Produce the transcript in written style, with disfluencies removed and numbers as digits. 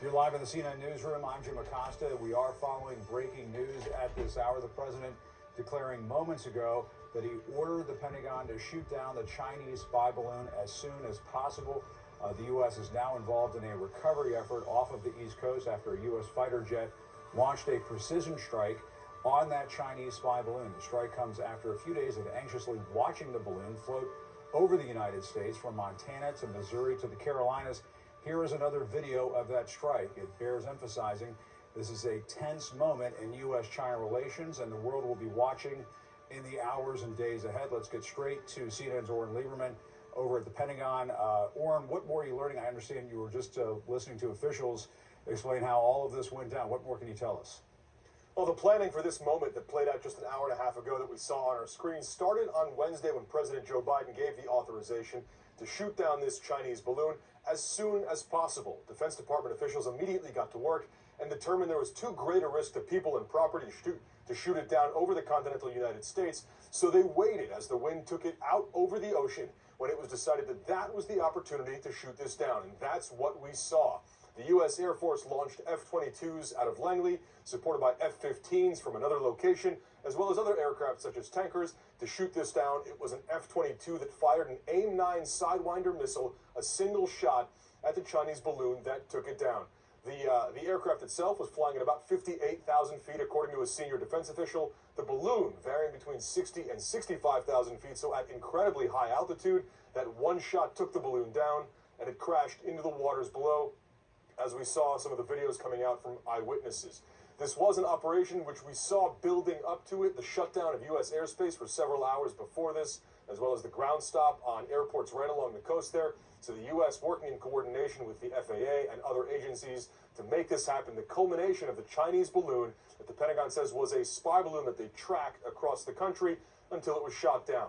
You're live in the CNN Newsroom. I'm Jim Acosta. We are following breaking news at this hour. The president declaring moments ago that he ordered the Pentagon to shoot down the Chinese spy balloon as soon as possible. The U.S. is now involved in a recovery effort off of the East Coast after a U.S. fighter jet launched a precision strike on that Chinese spy balloon. The strike comes after a few days of anxiously watching the balloon float over the United States from Montana to Missouri to the Carolinas. Here is another video of that strike. It bears emphasizing this is a tense moment in U.S.-China relations, and the world will be watching in the hours and days ahead. Let's get straight to CNN's Oren Lieberman over at the Pentagon. Oren, what more are you learning? I understand you were just listening to officials explain how all of this went down. What more can you tell us? Well, the planning for this moment that played out just an hour and a half ago that we saw on our screen started on Wednesday when President Joe Biden gave the authorization to shoot down this Chinese balloon as soon as possible. Defense Department officials immediately got to work and determined there was too great a risk to people and property to shoot it down over the continental United States, so they waited as the wind took it out over the ocean when it was decided that that was the opportunity to shoot this down, and that's what we saw. The U.S. Air Force launched F-22s out of Langley, supported by F-15s from another location, as well as other aircraft such as tankers, to shoot this down. It was an F-22 that fired an AIM-9 Sidewinder missile, a single shot at the Chinese balloon that took it down. The aircraft itself was flying at about 58,000 feet, according to a senior defense official. The balloon varying between 60 and 65,000 feet, so at incredibly high altitude. That one shot took the balloon down, and it crashed into the waters below, as we saw some of the videos coming out from eyewitnesses. This was an operation which we saw building up to it, the shutdown of U.S. airspace for several hours before this, as well as the ground stop on airports right along the coast there. So the U.S. working in coordination with the FAA and other agencies to make this happen. The culmination of the Chinese balloon that the Pentagon says was a spy balloon that they tracked across the country until it was shot down.